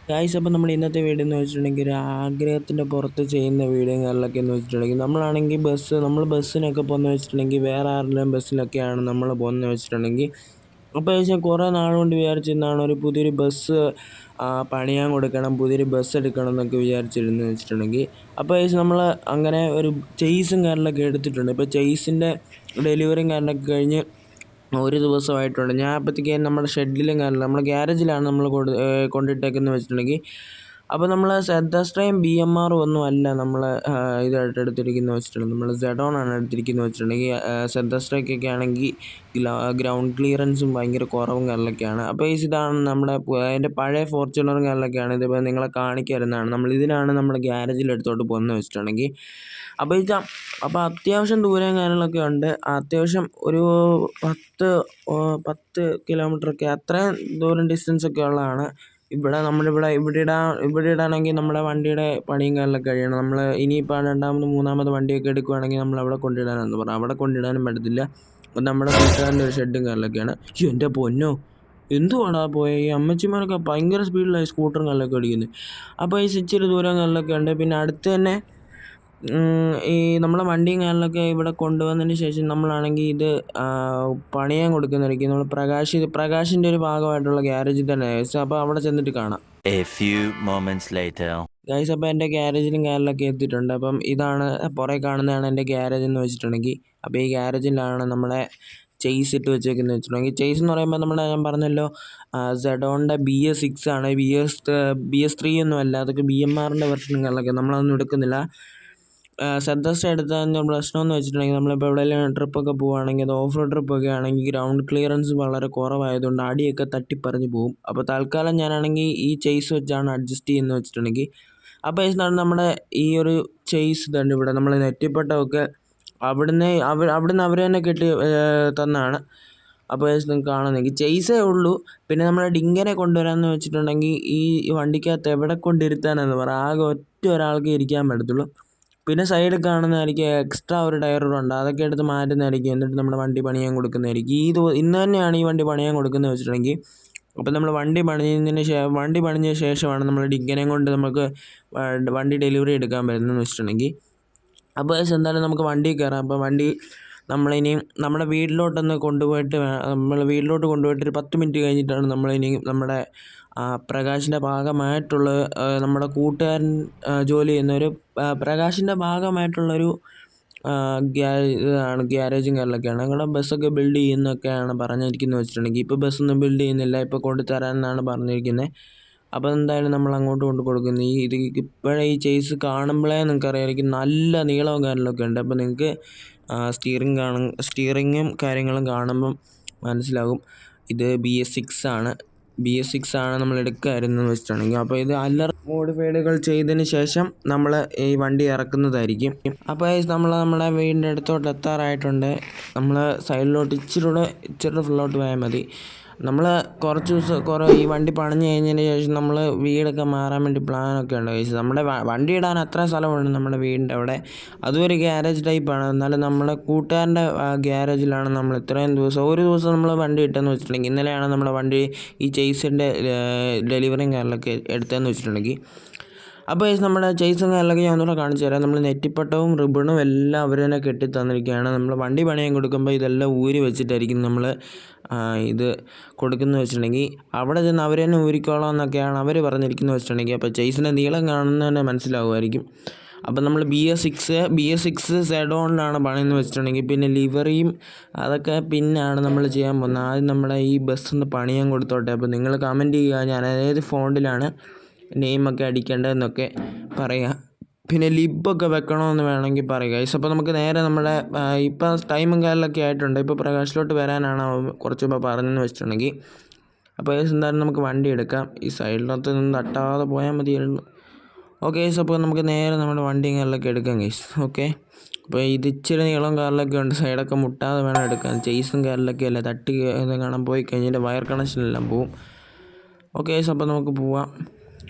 Guys അപ്പോൾ നമ്മൾ ഇന്നത്തെ വീഡിയോ എന്ന് വെച്ചിട്ടുണ്ടെങ്കിൽ ഒരു ആഗ്രഹത്തിൻ്റെ പുറത്ത് ചെയ്യുന്ന വീഡിയോകളിലൊക്കെ എന്ന് വെച്ചിട്ടുണ്ടെങ്കിൽ നമ്മളാണെങ്കിൽ നമ്മൾ ബസ്സിനൊക്കെ പോകുന്നത് വെച്ചിട്ടുണ്ടെങ്കിൽ വേറെ ആരുടെയും ബസ്സിലൊക്കെയാണ് നമ്മൾ പോകുന്നത് വെച്ചിട്ടുണ്ടെങ്കിൽ അപ്പോൾ ഏകദേശം കുറേ നാളുകൊണ്ട് വിചാരിച്ചിരുന്നതാണ് ഒരു പുതിയൊരു ബസ് പണിയാൻ കൊടുക്കണം, പുതിയൊരു ബസ് എടുക്കണം എന്നൊക്കെ വിചാരിച്ചിരുന്നു വെച്ചിട്ടുണ്ടെങ്കിൽ അപ്പോൾ ഏകദേശം നമ്മൾ അങ്ങനെ ഒരു ചേസും കാര്യങ്ങളൊക്കെ എടുത്തിട്ടുണ്ട്. ഇപ്പോൾ ചേസിൻ്റെ ഡെലിവറിയും കാര്യങ്ങളൊക്കെ കഴിഞ്ഞ് ഒരു ദിവസമായിട്ടുണ്ട്. ഞാൻ അപ്പോഴത്തേക്ക് നമ്മുടെ ഷെഡിലും കാര്യമില്ല, നമ്മുടെ ഗ്യാരേജിലാണ് നമ്മൾ കൊണ്ടിട്ടേക്കുന്നത് വെച്ചിട്ടുണ്ടെങ്കിൽ അപ്പോൾ നമ്മൾ സെഡാസ്ട്രയും BMR ഒന്നും അല്ല നമ്മൾ ഇതായിട്ട് എടുത്തിരിക്കുന്നത് വെച്ചിട്ടുണ്ടെങ്കിൽ നമ്മൾ സെഡോൺ ആണ് എടുത്തിരിക്കുന്നത് വെച്ചിട്ടുണ്ടെങ്കിൽ സെഡാസ്ട്രയ്ക്കൊക്കെ ആണെങ്കിൽ ഗ്രൗണ്ട് ക്ലിയറൻസും ഭയങ്കര കുറവും കാര്യങ്ങളൊക്കെയാണ്. അപ്പോൾ ഇതാണ് നമ്മുടെ അതിൻ്റെ പഴയ ഫോർച്യൂണറും കാര്യങ്ങളൊക്കെയാണ്. ഇതിപ്പോൾ നിങ്ങളെ കാണിക്കാറുന്നതാണ്. ഇതിനാണ് നമ്മൾ ഗ്യാരേജിൽ എടുത്തോട്ട് പോകുന്നത് വെച്ചിട്ടുണ്ടെങ്കിൽ അപ്പോൾ അത്യാവശ്യം ദൂരം കാര്യങ്ങളൊക്കെ ഉണ്ട്. അത്യാവശ്യം ഒരു 10 കിലോമീറ്ററൊക്കെ അത്രയും ദൂരം ഡിസ്റ്റൻസൊക്കെ ഉള്ളതാണ്. ഇവിടെ ഇടാണെങ്കിൽ നമ്മുടെ വണ്ടിയുടെ പണിയും കാര്യങ്ങളൊക്കെ കഴിയണം. നമ്മൾ ഇനിയിപ്പോൾ രണ്ടാമത് മൂന്നാമത് വണ്ടിയൊക്കെ എടുക്കുകയാണെങ്കിൽ നമ്മളവിടെ കൊണ്ടിടാനെന്ന് പറഞ്ഞു. അവിടെ കൊണ്ടിടാനും പറ്റത്തില്ല. അപ്പം നമ്മുടെ കൂട്ടുകാരൻ്റെ ഒരു ഷെഡും കാര്യങ്ങളൊക്കെയാണ്. എൻ്റെ പൊന്നോ, എന്തുവാടാ പോയ ഈ അമ്മച്ചിമാരൊക്കെ ഭയങ്കര സ്പീഡിലായി സ്കൂട്ടറും കാര്യങ്ങളൊക്കെ ഓടിക്കുന്നത്. അപ്പോൾ ഇച്ചിരി ദൂരം കാര്യങ്ങളൊക്കെ ഉണ്ട്. പിന്നെ അടുത്ത് തന്നെ ഈ നമ്മളെ വണ്ടിയും കാര്യങ്ങളൊക്കെ ഇവിടെ കൊണ്ടുവന്നതിന് ശേഷം നമ്മളാണെങ്കിൽ ഇത് പണിയാൻ കൊടുക്കുന്നതായിരിക്കും. നമ്മൾ പ്രകാശിൻ്റെ ഒരു ഭാഗമായിട്ടുള്ള ഗ്യാരേജിൽ തന്നെ ഗൈസ്. അപ്പോൾ അവിടെ ചെന്നിട്ട് കാണാം. ഗൈസ് അപ്പോൾ എൻ്റെ ഗ്യാരേജിലും കാര്യങ്ങളൊക്കെ എത്തിയിട്ടുണ്ട്. അപ്പം ഇതാണ് പുറകെ കാണുന്നതാണ് എൻ്റെ ഗ്യാരേജ് എന്ന് വെച്ചിട്ടുണ്ടെങ്കിൽ. അപ്പോൾ ഈ ഗ്യാരേജിലാണ് നമ്മളെ ചേസ് ഇട്ട് വെച്ചേക്കുന്നത് വെച്ചിട്ടുണ്ടെങ്കിൽ, ചേസ് എന്ന് പറയുമ്പോൾ ഞാൻ പറഞ്ഞല്ലോ സെഡോണിൻ്റെ BS6 ആണ്. BS3 ഒന്നും അല്ല, അതൊക്കെ BMRൻ്റെ വെർഷനും കാര്യങ്ങളൊക്കെ നമ്മളതൊന്നും എടുക്കുന്നില്ല. സെഡാസ്ട്ര എടുത്തതിൻ്റെ പ്രശ്നമെന്ന് വെച്ചിട്ടുണ്ടെങ്കിൽ നമ്മളിപ്പോൾ എവിടെയെങ്കിലും ട്രിപ്പൊക്കെ പോവുകയാണെങ്കിൽ, അത് ഓഫ് റോഡ് ട്രിപ്പൊക്കെ ആണെങ്കിൽ ഗ്രൗണ്ട് ക്ലിയറൻസ് വളരെ കുറവായതുകൊണ്ട് അടിയൊക്കെ തട്ടിപ്പറിഞ്ഞ് പോകും. അപ്പോൾ തൽക്കാലം ഞാനാണെങ്കിൽ ഈ ചേസ് വെച്ചാണ് അഡ്ജസ്റ്റ് ചെയ്യുന്നത് വെച്ചിട്ടുണ്ടെങ്കിൽ. അപ്പോൾ ഇതാണ് നമ്മുടെ ഈ ഒരു ചേസ് തന്നെ. ഇവിടെ നമ്മൾ നെറ്റിപ്പട്ടമൊക്കെ അവിടുന്ന് അവർ തന്നെ കെട്ടി തന്നാണ്. അപ്പോൾ നിങ്ങൾക്ക് കാണുന്നെങ്കിൽ ചേസേ ഉള്ളൂ. പിന്നെ നമ്മുടെ ഡിങ്കനെ കൊണ്ടുവരാമെന്ന് വെച്ചിട്ടുണ്ടെങ്കിൽ ഈ വണ്ടിക്കകത്ത് എവിടെ കൊണ്ടിരുത്താനെന്ന് പറ, ആകെ ഒറ്റ ഒരാൾക്ക് ഇരിക്കാൻ പറ്റത്തുള്ളൂ. പിന്നെ സൈഡിൽ കാണുന്നതായിരിക്കും എക്സ്ട്രാ ഒരു ടയറുണ്ട്, അതൊക്കെ എടുത്ത് മാറ്റുന്നതായിരിക്കും. എന്നിട്ട് നമ്മുടെ വണ്ടി പണിയാൻ കൊടുക്കുന്നതായിരിക്കും. ഇന്ന് തന്നെയാണ് ഈ വണ്ടി പണിയാൻ കൊടുക്കുന്നത് വെച്ചിട്ടുണ്ടെങ്കിൽ. അപ്പോൾ നമ്മൾ വണ്ടി പണിഞ്ഞ ശേഷമാണ് നമ്മൾ ഡിങ്കനെയും കൊണ്ട് നമുക്ക് വണ്ടി ഡെലിവറി എടുക്കാൻ പറ്റുന്നതെന്ന് വെച്ചിട്ടുണ്ടെങ്കിൽ. അപ്പോൾ എന്തായാലും നമുക്ക് വണ്ടി കയറാം. അപ്പോൾ വണ്ടി നമ്മളിനി നമ്മുടെ വീട്ടിലോട്ട് കൊണ്ടുപോയിട്ട് ഒരു 10 മിനിറ്റ് കഴിഞ്ഞിട്ടാണ് നമ്മളിനി നമ്മുടെ പ്രകാശിൻ്റെ ഭാഗമായിട്ടുള്ള നമ്മുടെ കൂട്ടുകാരൻ ജോലി ചെയ്യുന്നൊരു പ്രകാശിൻ്റെ ഭാഗമായിട്ടുള്ളൊരു ഇതാണ് ഗ്യാരേജും കാര്യങ്ങളൊക്കെയാണ്. ഞങ്ങളുടെ ബസ്സൊക്കെ ബിൽഡ് ചെയ്യുന്നൊക്കെയാണ് പറഞ്ഞിരിക്കുന്നത് വെച്ചിട്ടുണ്ടെങ്കിൽ. ഇപ്പോൾ ബസ്സൊന്നും ബിൽഡ് ചെയ്യുന്നില്ല, ഇപ്പോൾ കൊണ്ടുതരാമെന്നാണ് പറഞ്ഞിരിക്കുന്നത്. അപ്പോൾ എന്തായാലും നമ്മൾ അങ്ങോട്ട് കൊണ്ട് കൊടുക്കുന്നു. ഇപ്പോഴേ ഈ ചേസ് കാണുമ്പോഴേ നിങ്ങൾക്ക് അറിയാമായിരിക്കും നല്ല നീളവും കാര്യങ്ങളൊക്കെ ഉണ്ട്. അപ്പോൾ നിങ്ങൾക്ക് സ്റ്റിയറിങ്ങും കാര്യങ്ങളും കാണുമ്പം മനസ്സിലാകും ഇത് BS6 ആണ് നമ്മൾ എടുക്കാമായിരുന്നെന്ന് വെച്ചിട്ടുണ്ടെങ്കിൽ. അപ്പോൾ ഇത് മോഡിഫൈഡുകൾ ചെയ്തതിന് ശേഷം നമ്മൾ ഈ വണ്ടി ഇറക്കുന്നതായിരിക്കും. അപ്പോൾ നമ്മുടെ വീടിൻ്റെ അടുത്തോട്ട് എത്താറായിട്ടുണ്ട്. നമ്മൾ സൈഡിലോട്ട് ഇച്ചിരി ഫ്രണ്ടിലോട്ട് പോയാൽ മതി. നമ്മൾ ഈ വണ്ടി പണിഞ്ഞ് കഴിഞ്ഞതിന് ശേഷം നമ്മൾ വീടൊക്കെ മാറാൻ വേണ്ടി പ്ലാനൊക്കെ ഉണ്ട് കഴിച്ച്. നമ്മുടെ വണ്ടി ഇടാൻ അത്ര സ്ഥലമുണ്ട് നമ്മുടെ വീടിൻ്റെ അവിടെ. അതും ഒരു ഗ്യാരേജ് ടൈപ്പാണ്. എന്നാലും നമ്മുടെ കൂട്ടുകാരൻ്റെ ഗ്യാരേജിലാണ് നമ്മൾ ഒരു ദിവസം നമ്മൾ വണ്ടി ഇട്ടെന്ന് വെച്ചിട്ടുണ്ടെങ്കിൽ. ഇന്നലെയാണ് നമ്മുടെ വണ്ടി ഈ ചേസിൻ്റെ ഡെലിവറിയും കാര്യങ്ങളൊക്കെ എടുത്തതെന്ന് വെച്ചിട്ടുണ്ടെങ്കിൽ. അപ്പോൾ നമ്മുടെ ചേസും കാര്യങ്ങളൊക്കെ ഞാൻ ഒന്നുകൂടെ കാണിച്ചു തരാം. നമ്മൾ നെറ്റിപ്പട്ടവും റിബണും എല്ലാം അവർ തന്നെ കെട്ടി തന്നിരിക്കുകയാണ്. നമ്മൾ വണ്ടി പണിയാൻ കൊടുക്കുമ്പോൾ ഇതെല്ലാം ഊരി വെച്ചിട്ടായിരിക്കും നമ്മൾ ഇത് കൊടുക്കുന്നത് വെച്ചിട്ടുണ്ടെങ്കിൽ. അവിടെ ചെന്ന് അവർ തന്നെ ഊരിക്കോളാം എന്നൊക്കെയാണ് അവർ പറഞ്ഞിരിക്കുന്നത് വെച്ചിട്ടുണ്ടെങ്കിൽ. അപ്പോൾ ചേസിൻ്റെ നീളം കാണുന്നത് തന്നെ മനസ്സിലാവുമായിരിക്കും. അപ്പം നമ്മൾ BS6 സെഡോണിലാണ് പണിയെന്ന് വെച്ചിട്ടുണ്ടെങ്കിൽ. പിന്നെ ലിവറിയും അതൊക്കെ പിന്നാണ് നമ്മൾ ചെയ്യാൻ പോകുന്നത്. ആദ്യം നമ്മുടെ ഈ ബസ്സൊന്ന് പണിയാൻ കൊടുത്തോട്ടെ. അപ്പോൾ നിങ്ങൾ കമൻറ്റ് ചെയ്യുക, ഞാൻ ഏത് ഫോണ്ടിലാണ് നെയിമൊക്കെ അടിക്കേണ്ടതെന്നൊക്കെ പറയുക. പിന്നെ ലിബൊക്കെ വെക്കണമെന്ന് വേണമെങ്കിൽ പറയുക. അപ്പോൾ നമുക്ക് നേരെ നമ്മുടെ ഇപ്പം ടൈമും കാര്യങ്ങളൊക്കെ ആയിട്ടുണ്ട്. ഇപ്പോൾ പ്രകാശിലോട്ട് വരാനാണ് കുറച്ച് മുമ്പ് പറഞ്ഞെന്ന് വെച്ചിട്ടുണ്ടെങ്കിൽ. അപ്പോൾ എന്തായാലും നമുക്ക് വണ്ടി എടുക്കാം. ഈ സൈഡിനകത്ത് നിന്ന് തട്ടാതെ പോയാൽ മതിയായിരുന്നു. ഓക്കെ അപ്പോൾ നമുക്ക് നേരെ നമ്മുടെ വണ്ടിയും കാര്യങ്ങളൊക്കെ എടുക്കാം ഗൈസ്. ഓക്കെ, അപ്പോൾ ഇത് ഇച്ചിരി നീളം കാറിലൊക്കെ ഉണ്ട്, സൈഡൊക്കെ മുട്ടാതെ വേണം എടുക്കാൻ. ചേസും കാറിലൊക്കെ അല്ലേ, തട്ടി കാണാൻ പോയി കഴിഞ്ഞാൽ വയർ കണക്ഷനെല്ലാം പോവും. ഓക്കെ അപ്പോൾ നമുക്ക് പോവാം.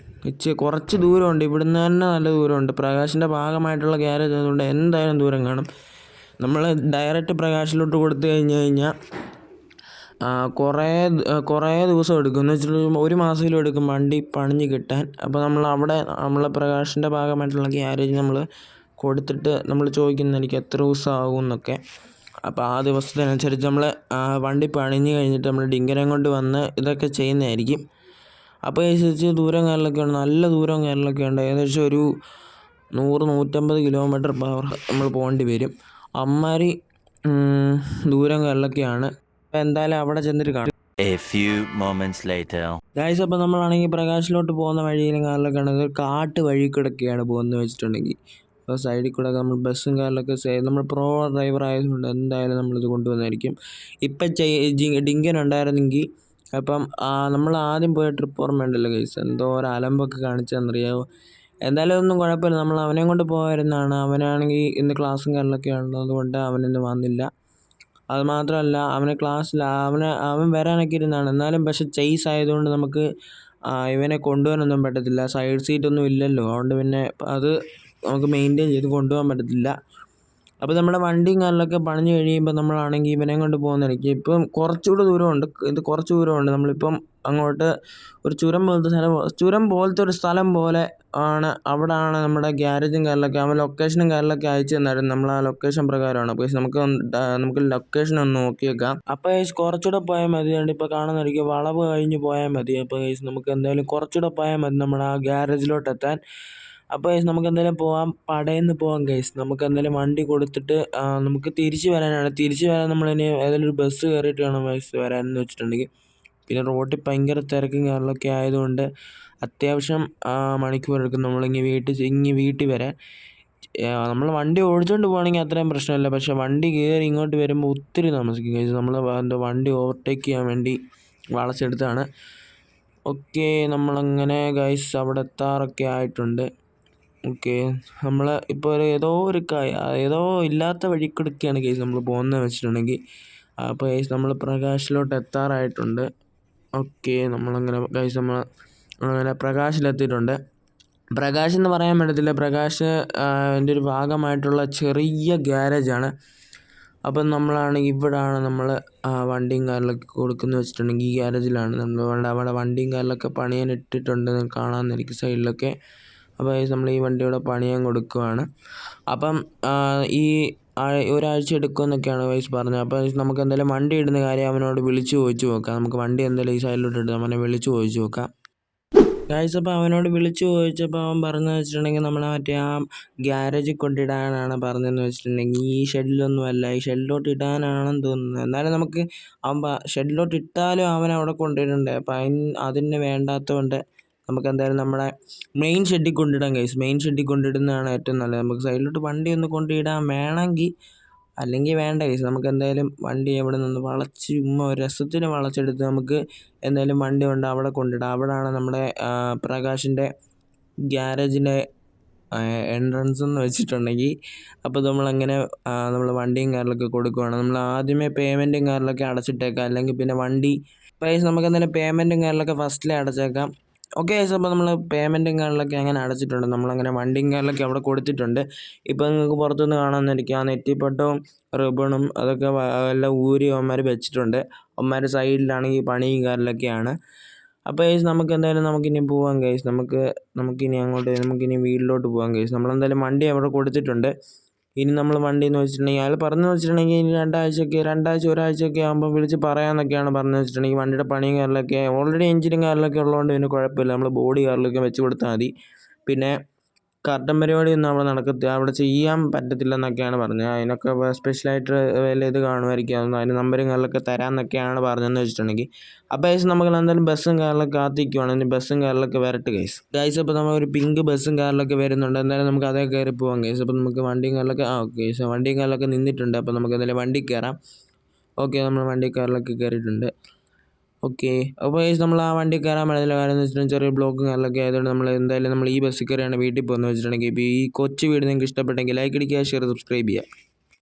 കുറച്ച് ദൂരമുണ്ട്, ഇവിടുന്ന് തന്നെ നല്ല ദൂരമുണ്ട്. പ്രകാശിൻ്റെ ഭാഗമായിട്ടുള്ള ഗ്യാരേജ് അതുകൊണ്ട് എന്തായാലും ദൂരം കാണും. നമ്മൾ ഡയറക്റ്റ് പ്രകാശിലോട്ട് കൊടുത്തു കഴിഞ്ഞാൽ കുറേ ദിവസം എടുക്കും. എന്ന് വെച്ചിട്ടുണ്ടെങ്കിൽ 1 മാസമെങ്കിലും എടുക്കും വണ്ടി പണിഞ്ഞ് കിട്ടാൻ. അപ്പോൾ നമ്മളെ പ്രകാശിൻ്റെ ഭാഗമായിട്ടുള്ള ഗ്യാരേജ് നമ്മൾ കൊടുത്തിട്ട് നമ്മൾ ചോദിക്കുന്നതായിരിക്കും എത്ര ദിവസം ആകും എന്നൊക്കെ. അപ്പോൾ ആ ദിവസത്തിനനുസരിച്ച് നമ്മൾ വണ്ടി പണിഞ്ഞ് കഴിഞ്ഞിട്ട് നമ്മൾ ഡിങ്കനെയും കൊണ്ട് വന്ന് ഇതൊക്കെ ചെയ്യുന്നതായിരിക്കും. അപ്പോൾ ഏകദേശം ദൂരം കാര്യങ്ങളൊക്കെ ഉണ്ട്, നല്ല ദൂരം കാര്യങ്ങളൊക്കെ ഉണ്ട്. ഏകദേശം ഒരു 100-150 കിലോമീറ്റർ പവർ നമ്മൾ പോകേണ്ടി വരും. അമ്മാതിരി ദൂരം കാര്യങ്ങളൊക്കെയാണ്. അപ്പോൾ എന്തായാലും അവിടെ ചെന്നിട്ട് കാണാം. A few moments later. Guys, അപ്പോൾ നമ്മളാണെങ്കിൽ പ്രകാശിലോട്ട് പോകുന്ന വഴിയിലും കാറിലൊക്കെ ആണെങ്കിൽ കാട്ട് വഴി കൂടെയൊക്കെയാണ് പോകുന്നത് വെച്ചിട്ടുണ്ടെങ്കിൽ. അപ്പോൾ സൈഡിൽ കൂടെ നമ്മൾ ബസ്സും കാറിലൊക്കെ നമ്മൾ പ്രോ ഡ്രൈവർ ആയതുകൊണ്ട് എന്തായാലും നമ്മളിത് കൊണ്ടുവന്നായിരിക്കും. ഇപ്പം ഡിങ്കൻ ഉണ്ടായിരുന്നെങ്കിൽ അപ്പം നമ്മൾ ആദ്യം പോയ ട്രിപ്പ് ഓർമ്മയുണ്ടല്ലോ ഗൈസ്, എന്തോ ഒരു അലമ്പൊക്കെ കാണിച്ചതെന്നറിയാമോ. എന്തായാലും ഒന്നും കുഴപ്പമില്ല, നമ്മൾ അവനെയും കൊണ്ട് പോകാമായിരുന്നതാണ്. അവനാണെങ്കിൽ ഇന്ന് ക്ലാസ്സും കാര്യങ്ങളൊക്കെ ഉള്ളതുകൊണ്ട് അവനിന്ന് വന്നില്ല. അത് മാത്രമല്ല അവന് ക്ലാസ്സിൽ അവൻ വരാനൊക്കെ ഇരുന്നതാണ്. എന്നാലും പക്ഷെ ചേസ് ആയതുകൊണ്ട് നമുക്ക് ഇവനെ കൊണ്ടുപോകാനൊന്നും പറ്റത്തില്ല. സൈഡ് സീറ്റൊന്നും ഇല്ലല്ലോ, അതുകൊണ്ട് പിന്നെ അത് നമുക്ക് മെയിൻറ്റെയിൻ ചെയ്ത് കൊണ്ടുപോകാൻ പറ്റത്തില്ല. അപ്പോൾ നമ്മുടെ വണ്ടിയും കാറിലൊക്കെ പണിഞ്ഞ് കഴിയുമ്പോൾ നമ്മളാണെങ്കിൽ ഇവനെയും കൊണ്ട് പോകുന്നതായിരിക്കും. ഇപ്പം കുറച്ചുകൂടെ ദൂരമുണ്ട്, ഇത് കുറച്ച് ദൂരമുണ്ട്. നമ്മളിപ്പം അങ്ങോട്ട് ഒരു ചുരം പോലത്തെ ഒരു സ്ഥലം പോലെ ആണ്. അവിടെയാണ് നമ്മുടെ ഗ്യാരേജും കാറിലൊക്കെ. അവൻ ലൊക്കേഷനും കാറിലൊക്കെ അയച്ചു തന്നായിരുന്നു. നമ്മൾ ആ ലൊക്കേഷൻ പ്രകാരമാണ്. അപ്പോൾ നമുക്ക് ലൊക്കേഷൻ ഒന്ന് നോക്കി വെക്കാം. അപ്പോൾ കുറച്ചുകൂടെ പോയാൽ മതി. അതുകൊണ്ട് ഇപ്പോൾ കാണുന്നതായിരിക്കും വളവ് കഴിഞ്ഞ് പോയാൽ മതി. അപ്പോൾ നമുക്ക് എന്തായാലും കുറച്ചുകൂടെ പോയാൽ മതി നമ്മുടെ ആ ഗ്യാരേജിലോട്ട് എത്താൻ. അപ്പോൾ നമുക്ക് എന്തായാലും പോകാം, പടയെന്ന് പോകാം ഗൈസ്. നമുക്ക് എന്തായാലും വണ്ടി കൊടുത്തിട്ട് നമുക്ക് തിരിച്ച് വരാനാണ്. തിരിച്ച് വരാൻ നമ്മളിനി ഏതെങ്കിലും ഒരു ബസ് കയറിയിട്ട് വേണം ഗൈസ് വരാനെന്ന് വെച്ചിട്ടുണ്ടെങ്കിൽ. പിന്നെ റോഡിൽ ഭയങ്കര തിരക്കും കാര്യങ്ങളൊക്കെ ആയതുകൊണ്ട് അത്യാവശ്യം മണിക്കൂറെടുക്കും നമ്മളിങ്ങ് വീട്ടിൽ വരാൻ. നമ്മൾ വണ്ടി ഓടിച്ചുകൊണ്ട് പോകുകയാണെങ്കിൽ അത്രയും പ്രശ്നമില്ല. പക്ഷേ വണ്ടി കയറി ഇങ്ങോട്ട് വരുമ്പോൾ ഒത്തിരി താമസിക്കും ഗൈസ്. നമ്മൾ വണ്ടി ഓവർടേക്ക് ചെയ്യാൻ വേണ്ടി വളച്ചെടുത്താണ്. ഓക്കെ, നമ്മളങ്ങനെ ഗൈസ് അവിടെ എത്താറൊക്കെ ആയിട്ടുണ്ട്. ഓക്കെ, നമ്മൾ ഇപ്പോൾ ഏതോ ഇല്ലാത്ത വഴിക്കൂടെയൊക്കെയാണ് ഗൈസ് നമ്മൾ പോകുന്നത് വെച്ചിട്ടുണ്ടെങ്കിൽ. അപ്പോൾ ഗൈസ് നമ്മൾ പ്രകാശിലോട്ട് എത്താറായിട്ടുണ്ട്. ഓക്കെ, നമ്മളങ്ങനെ പ്രകാശിലെത്തിയിട്ടുണ്ട്. പ്രകാശ് എന്ന് പറയാൻ പറ്റത്തില്ല, പ്രകാശ് എൻ്റെ ഒരു ഭാഗമായിട്ടുള്ള ചെറിയ ഗ്യാരേജാണ്. അപ്പം നമ്മളാണെങ്കിൽ ഇവിടാണ് നമ്മൾ വണ്ടിയും കാറിലൊക്കെ കൊടുക്കുന്നത് വെച്ചിട്ടുണ്ടെങ്കിൽ ഈ ഗ്യാരേജിലാണ് നമ്മൾ അവിടെ വണ്ടിയും കാറിലൊക്കെ പണിയാൻ ഇട്ടിട്ടുണ്ട്, കാണാമെന്നായിരിക്കും സൈഡിലൊക്കെ. അപ്പോൾ നമ്മൾ ഈ വണ്ടിയുടെ പണിയാൻ കൊടുക്കുവാണ്. അപ്പം ഈ ഒരാഴ്ച എടുക്കുമെന്നൊക്കെയാണ് വൈസ് പറഞ്ഞത്. അപ്പോൾ നമുക്ക് എന്തായാലും വണ്ടി ഇടുന്ന കാര്യം അവനോട് വിളിച്ച് ചോദിച്ച് നോക്കാം. നമുക്ക് വണ്ടി എന്തായാലും ഈ സൈഡിലോട്ട് ഇട്ട് അവനെ വിളിച്ച് ചോദിച്ച് നോക്കാം ഗൈസ്. അപ്പോൾ അവനോട് വിളിച്ച് ചോദിച്ചപ്പോൾ അവൻ പറഞ്ഞതെന്ന് വെച്ചിട്ടുണ്ടെങ്കിൽ നമ്മളെ മറ്റേ ആ ഗ്യാരേജിൽ കൊണ്ടിടാനാണ് പറഞ്ഞതെന്ന് വെച്ചിട്ടുണ്ടെങ്കിൽ. ഈ ഷെഡിലൊന്നുമല്ല, ഈ ഷെഡിലോട്ട് ഇടാനാണെന്ന് തോന്നുന്നത്. എന്നാലും നമുക്ക് അവൻ ഷെഡിലോട്ട് ഇട്ടാലും അവൻ അവിടെ കൊണ്ടിടണ്ടേ. അപ്പം അതിന് വേണ്ടാത്തതുകൊണ്ട് നമുക്ക് എന്തായാലും നമ്മുടെ മെയിൻ ഷെഡിൽ കൊണ്ടിടാം ഗൈസ്. മെയിൻ ഷെഡിൽ കൊണ്ടിടുന്നതാണ് ഏറ്റവും നല്ലത്. നമുക്ക് സൈഡിലോട്ട് വണ്ടി ഒന്ന് കൊണ്ടിടാൻ വേണമെങ്കിൽ, അല്ലെങ്കിൽ വേണ്ട ഗൈസ്. നമുക്ക് എന്തായാലും വണ്ടി എവിടെ നിന്ന് വളച്ച് ഒരു രസത്തിന് വളച്ചെടുത്ത് നമുക്ക് എന്തായാലും വണ്ടി കൊണ്ട് അവിടെ കൊണ്ടിടാം. അവിടെയാണ് നമ്മുടെ പ്രകാശിൻ്റെ ഗ്യാരേജിൻ്റെ എൻട്രൻസ് എന്ന് വെച്ചിട്ടുണ്ടെങ്കിൽ. അപ്പോൾ നമ്മളങ്ങനെ നമ്മൾ വണ്ടിയും കാറിലൊക്കെ കൊടുക്കുവാണ്. നമ്മൾ ആദ്യമേ പേയ്മെൻറ്റും കാറിലൊക്കെ അടച്ചിട്ടേക്കാം, അല്ലെങ്കിൽ പിന്നെ വണ്ടി പൈസ നമുക്ക് എന്തായാലും പേയ്മെൻറ്റും കാറിലൊക്കെ ഫസ്റ്റിലേ അടച്ചേക്കാം. ഓക്കെ ഗൈസ്, അപ്പോൾ നമ്മൾ പേയ്മെൻറ്റും കാറിലൊക്കെ അങ്ങനെ അടച്ചിട്ടുണ്ട്. നമ്മളങ്ങനെ വണ്ടിയും കാറിലൊക്കെ അവിടെ കൊടുത്തിട്ടുണ്ട്. ഇപ്പോൾ നിങ്ങൾക്ക് പുറത്തുനിന്ന് കാണാമെന്നായിരിക്കും ആ നെറ്റിപ്പട്ടവും റിബണും അതൊക്കെ എല്ലാം ഊരി അവന്മാർ വെച്ചിട്ടുണ്ട്. അവന്മാർ സൈഡിലാണെങ്കിൽ പണിയും കാറിലൊക്കെയാണ്. അപ്പോൾ ഗൈസ് നമുക്ക് എന്തായാലും നമുക്കിനി പോവാം ഗൈസ്. നമുക്കിനി വീട്ടിലോട്ട് പോകാം ഗൈസ്. നമ്മളെന്തായാലും വണ്ടി അവിടെ കൊടുത്തിട്ടുണ്ട്. ഇനി നമ്മൾ വണ്ടി എന്ന് വെച്ചിട്ടുണ്ടെങ്കിൽ അയാൾ പറഞ്ഞു വെച്ചിട്ടുണ്ടെങ്കിൽ ഇനി ഒരാഴ്ചയൊക്കെ ആകുമ്പോൾ വിളിച്ച് പറയാമെന്നൊക്കെയാണ് പറഞ്ഞു വെച്ചിട്ടുണ്ടെങ്കിൽ. വണ്ടിയുടെ പണിയും കാറിലൊക്കെ ഓൾറെഡി എഞ്ചിനും കാറിലൊക്കെ ഉള്ളതുകൊണ്ട് പിന്നെ കുഴപ്പമില്ല, നമ്മൾ ബോഡി കാറിലൊക്കെ വെച്ച് കൊടുത്താൽ മതി. പിന്നെ കർട്ടൻ പരിപാടിയൊന്നും അവിടെ ചെയ്യാൻ പറ്റത്തില്ലെന്നൊക്കെയാണ് പറഞ്ഞത്. അതിനൊക്കെ സ്പെഷ്യലായിട്ട് വല്ല ഇത് കാണുമായിരിക്കും, അതിന് നമ്പരും കാറിലൊക്കെ തരാമെന്നൊക്കെയാണ് പറഞ്ഞതെന്ന് വെച്ചിട്ടുണ്ടെങ്കിൽ. അപ്പോൾ ഗൈസ് നമുക്ക് എന്തായാലും ബസ്സും കാറിലൊക്കെ കാത്തിരിക്കുവാണ്. ഇനി ബസ്സും കാറിലൊക്കെ വരട്ടെ ഗൈസ്. അപ്പോൾ നമ്മൾ ഒരു പിങ്ക് ബസ്സും കാറിലൊക്കെ വരുന്നുണ്ട്. എന്തായാലും നമുക്ക് അതേ കയറി പോകാം ഗൈസ്. അപ്പോൾ നമുക്ക് വണ്ടിയും കാറിലൊക്കെ വണ്ടിയും കാറിലൊക്കെ നിന്നിട്ടുണ്ട്. അപ്പോൾ നമുക്ക് എന്തായാലും വണ്ടി കയറാം. ഓക്കെ, നമ്മൾ വണ്ടി കാറിലൊക്കെ കയറിയിട്ടുണ്ട്. ഓക്കെ, അപ്പോൾ ഗൈസ് നമ്മൾ ആ വണ്ടി കയറാൻ പറ്റുന്നില്ല. കാര്യം എന്ന് വെച്ചിട്ടുണ്ടെങ്കിൽ ചെറിയ ബ്ലോക്കും കാര്യങ്ങളൊക്കെ ആയതുകൊണ്ട് നമ്മൾ ഈ ബസ്സിൽ കയറിയാണ് വീട്ടിൽ പോകുന്നത് വെച്ചിട്ടുണ്ടെങ്കിൽ. ഇപ്പോൾ ഈ കൊച്ചു വീഡിയോ നിങ്ങൾക്ക് ഇഷ്ടപ്പെട്ടെങ്കിൽ ലൈക്ക് അടിക്കുക, ഷെയർ, സബ്സ്ക്രൈബ് ചെയ്യുക.